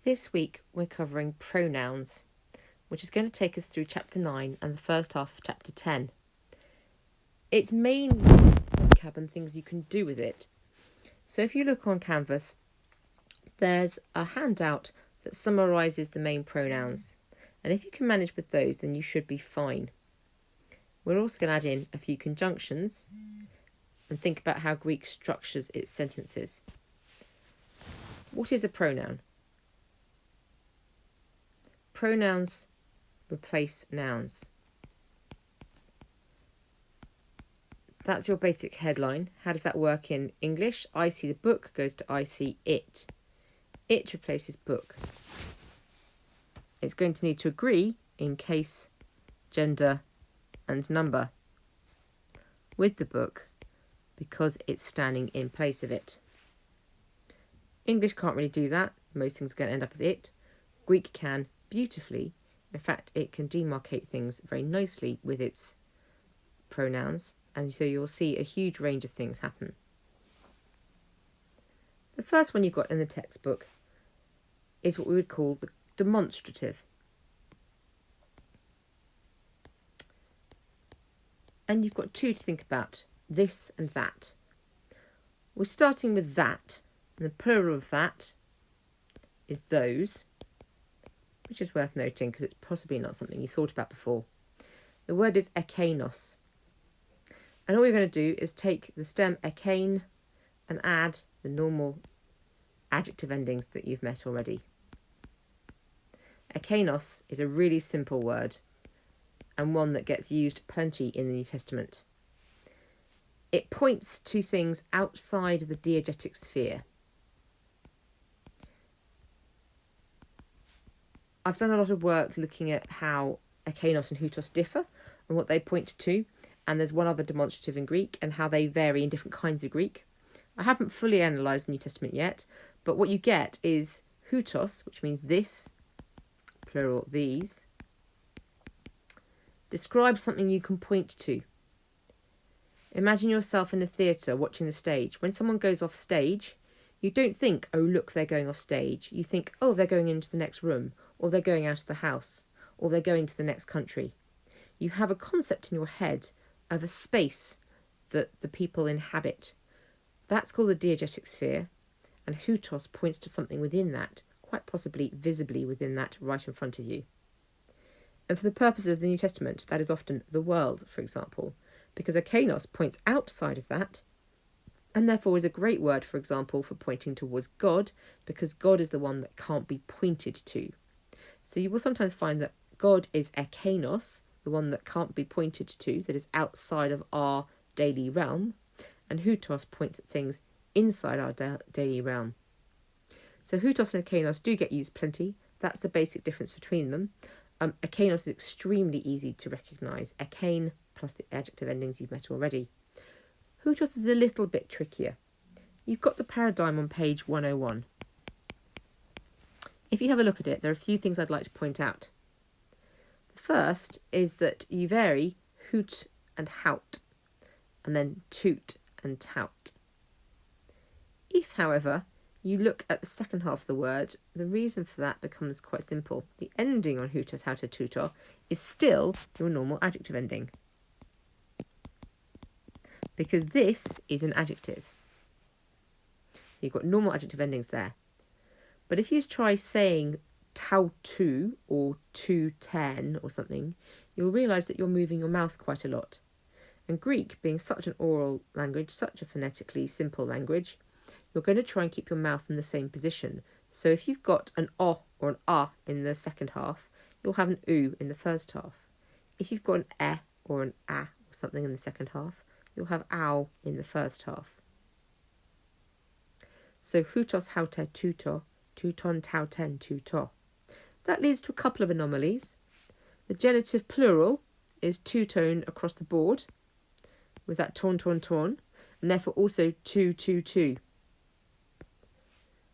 This week we're covering pronouns, which is going to take us through chapter 9 and the first half of chapter 10. It's mainly vocab and things you can do with it. So if you look on Canvas, there's a handout that summarises the main pronouns. And if you can manage with those, then you should be fine. We're also going to add in a few conjunctions and think about how Greek structures its sentences. What is a pronoun? Pronouns replace nouns. That's your basic headline. How does that work in English? I see the book goes to I see it. It replaces book. It's going to need to agree in case, gender and number with the book because it's standing in place of it. English can't really do that. Most things are going to end up as it. Greek can beautifully. In fact, it can demarcate things very nicely with its pronouns, and so you'll see a huge range of things happen. The first one you've got in the textbook is what we would call the demonstrative. And you've got two to think about, this and that. We're starting with that, and the plural of that is those, which is worth noting because it's possibly not something you thought about before. The word is ekainos. And all you're going to do is take the stem ekain and add the normal adjective endings that you've met already. Ekainos is a really simple word and one that gets used plenty in the New Testament. It points to things outside of the diegetic sphere. I've done a lot of work looking at how ekainos and hutos differ and what they point to, and there's one other demonstrative in Greek and how they vary in different kinds of Greek. I haven't fully analysed the New Testament yet, but what you get is hutos, which means this, plural these, describes something you can point to. Imagine yourself in a theatre watching the stage. When someone goes off stage, you don't think, oh look, they're going off stage. You think, oh, they're going into the next room, or they're going out of the house, or they're going to the next country. You have a concept in your head of a space that the people inhabit. That's called the diegetic sphere, and hutos points to something within that, quite possibly visibly within that, right in front of you. And for the purposes of the New Testament, that is often the world, for example, because ekainos points outside of that, and therefore is a great word, for example, for pointing towards God, because God is the one that can't be pointed to. So you will sometimes find that God is ekainos, the one that can't be pointed to, that is outside of our daily realm, and hutos points at things inside our daily realm. So hutos and ekainos do get used plenty. That's the basic difference between them. Ekainos is extremely easy to recognise. Ekain plus the adjective endings you've met already. Hutos is a little bit trickier. You've got the paradigm on page 101. If you have a look at it, there are a few things I'd like to point out. The first is that you vary hoot and hout, and then toot and tout. If, however, you look at the second half of the word, the reason for that becomes quite simple. The ending on hutos, houta, tutor is still your normal adjective ending, because this is an adjective. So you've got normal adjective endings there. But if you try saying tau2 or 210 or something, you'll realise that you're moving your mouth quite a lot. And Greek, being such an oral language, such a phonetically simple language, you're going to try and keep your mouth in the same position. So if you've got an o or an a in the second half, you'll have an u in the first half. If you've got an e or an a or something in the second half, you'll have ow in the first half. So hutos, haute, tuto, tuton, tauten, tuto. That leads to a couple of anomalies. The genitive plural is two-tone across the board, with that ton, ton, ton, and therefore also two, two, two.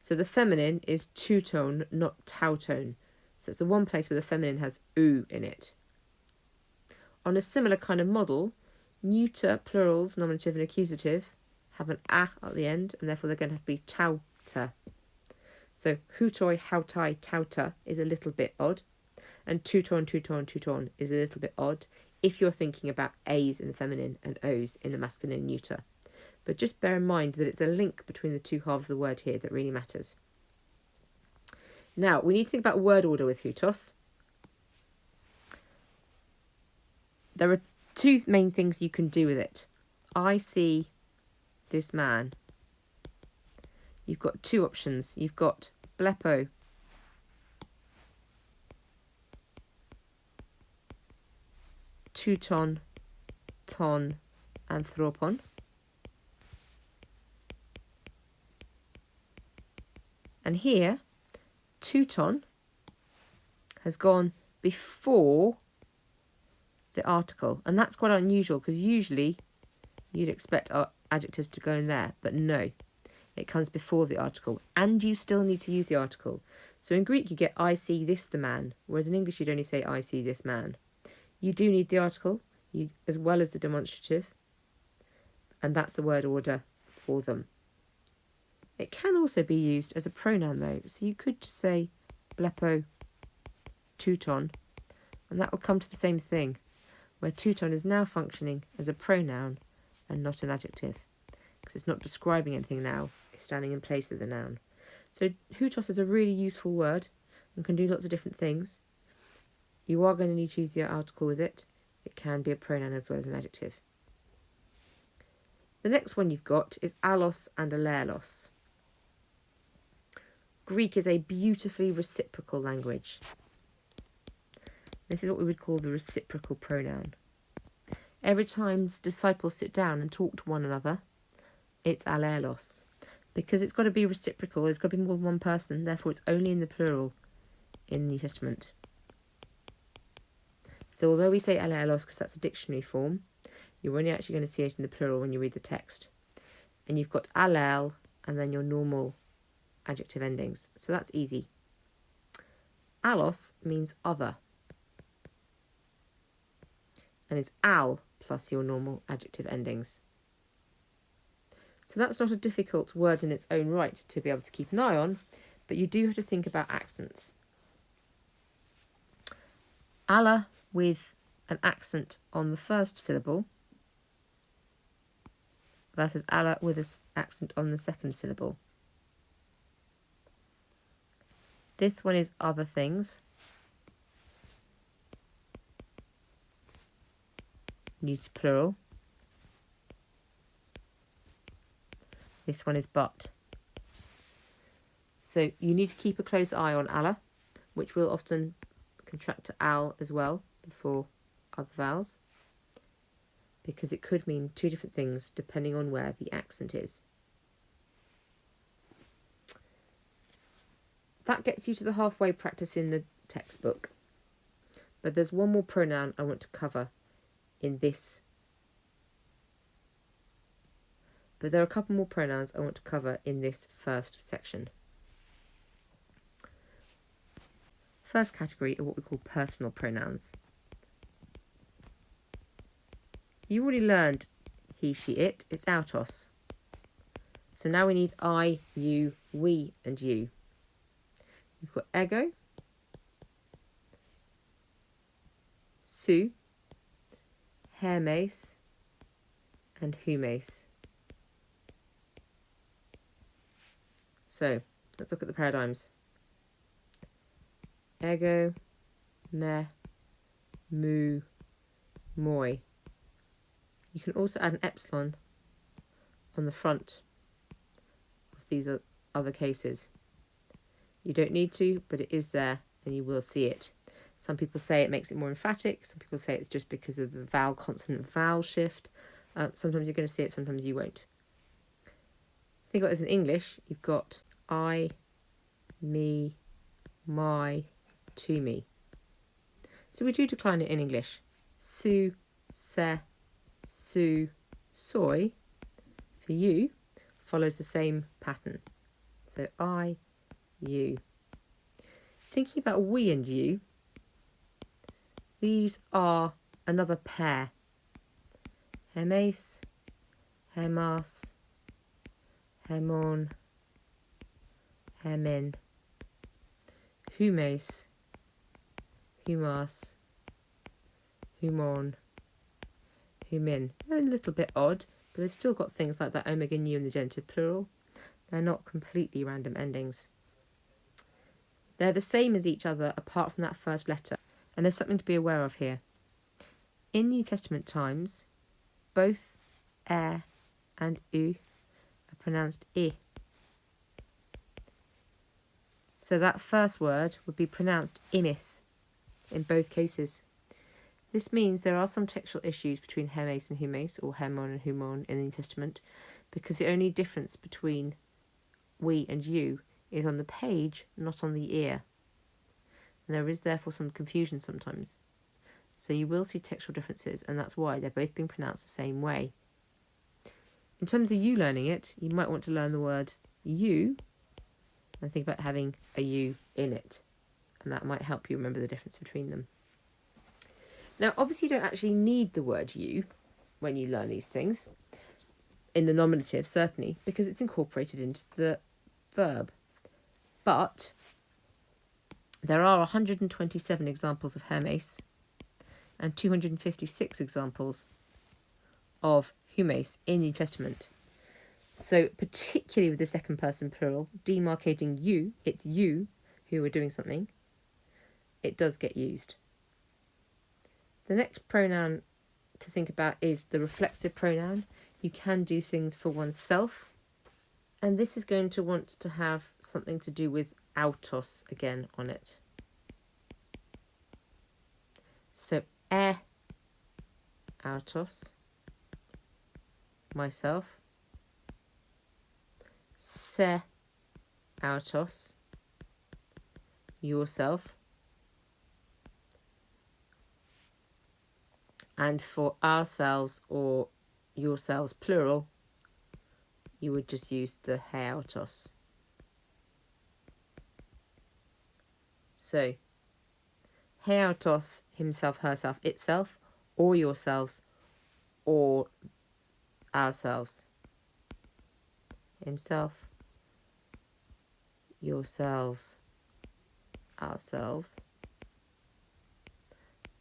So the feminine is two-tone, not tau-tone. So it's the one place where the feminine has oo in it. On a similar kind of model, neuter plurals, nominative and accusative, have an a at the end, and therefore they're going to have to be tauta. So hutoi, hautai, tauta is a little bit odd. And tuton, tuton, tuton is a little bit odd if you're thinking about A's in the feminine and O's in the masculine and neuter. But just bear in mind that it's a link between the two halves of the word here that really matters. Now, we need to think about word order with hutos. There are two main things you can do with it. I see this man. You've got two options. You've got blepo, tuton, ton, anthropon. And here, tuton has gone before the article. And that's quite unusual because usually you'd expect our adjectives to go in there. But no, it comes before the article. And you still need to use the article. So in Greek you get I see this the man. Whereas in English you'd only say I see this man. You do need the article as well as the demonstrative. And that's the word order for them. It can also be used as a pronoun though. So you could just say blepo, tuton, and that will come to the same thing, where tuton is now functioning as a pronoun and not an adjective, because it's not describing anything now, it's standing in place of the noun. So hutos is a really useful word and can do lots of different things. You are going to need to use the article with it. It can be a pronoun as well as an adjective. The next one you've got is allos and alelos. Greek is a beautifully reciprocal language. This is what we would call the reciprocal pronoun. Every time disciples sit down and talk to one another, it's alelos. Because it's got to be reciprocal, it's got to be more than one person, therefore it's only in the plural in the New Testament. So although we say alelos because that's a dictionary form, you're only actually going to see it in the plural when you read the text. And you've got alel and then your normal adjective endings. So that's easy. Allos means other. And it's al plus your normal adjective endings. So that's not a difficult word in its own right to be able to keep an eye on, but you do have to think about accents. Alla with an accent on the first syllable versus alla with an accent on the second syllable. This one is other things. Neuter plural. This one is but. So you need to keep a close eye on alla, which will often contract to al as well before other vowels, because it could mean two different things depending on where the accent is. That gets you to the halfway practice in the textbook. But there's one more pronoun I want to cover in this. But there are a couple more pronouns I want to cover in this first section. First category are what we call personal pronouns. You already learned he, she, it. It's autos. So now we need I, you, we, and you. We've got ego, su, hermes, and humes. So let's look at the paradigms. Ego, me, mu, moi. You can also add an epsilon on the front of these other cases. You don't need to, but it is there and you will see it. Some people say it makes it more emphatic. Some people say it's just because of the vowel consonant vowel shift. Sometimes you're going to see it, sometimes you won't. Think about this in English. You've got I, me, my, to me. So we do decline it in English. Su, se, su, soy, for you, follows the same pattern. So I, you. Thinking about we and you, these are another pair. Hermes, hermas, hermon, hermen, humes, humas, humon, humin. They're a little bit odd, but they've still got things like that omega nu in the genitive plural. They're not completely random endings. They're the same as each other apart from that first letter, and there's something to be aware of here. In New Testament times, both and are pronounced I. So that first word would be pronounced imis in both cases. This means there are some textual issues between hemes and humes, or hemon and humon in the New Testament, because the only difference between we and you is on the page, not on the ear. And there is therefore some confusion sometimes. So you will see textual differences, and that's why they're both being pronounced the same way. In terms of you learning it, you might want to learn the word you and think about having a U in it. And that might help you remember the difference between them. Now, obviously you don't actually need the word you when you learn these things. In the nominative, certainly, because it's incorporated into the verb. But there are 127 examples of hemes and 256 examples of humes in the New Testament. So particularly with the second person plural, demarcating you, it's you who are doing something, it does get used. The next pronoun to think about is the reflexive pronoun. You can do things for oneself, and this is going to want to have something to do with autos again on it. So autos, myself. Se autos, yourself. And for ourselves or yourselves plural, you would just use the he autos. So he autos, himself, herself, itself, or yourselves, or ourselves. Himself, yourselves, ourselves.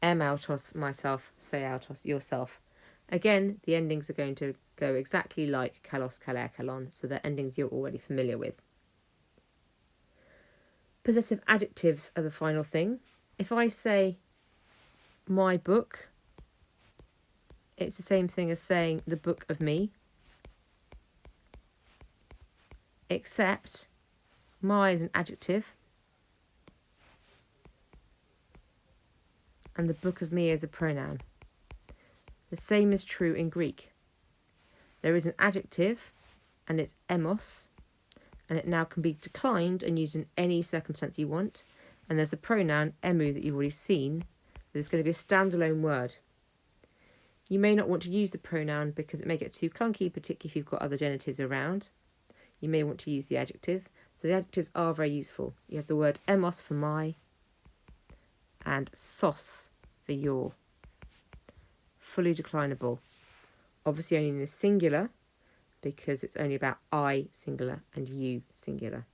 Autos, myself, se autos, yourself. Again, the endings are going to go exactly like kalos, kaler, kalon, so they're endings you're already familiar with. Possessive adjectives are the final thing. If I say my book, it's the same thing as saying the book of me, except my is an adjective and the book of me is a pronoun. The same is true in Greek. There is an adjective and it's emos, and it now can be declined and used in any circumstance you want. And there's a pronoun, emu, that you've already seen. There's going to be a standalone word. You may not want to use the pronoun because it may get too clunky, particularly if you've got other genitives around. You may want to use the adjective. So the adjectives are very useful. You have the word emos for my and sos for your. Fully declinable. Obviously only in the singular because it's only about I singular and you singular.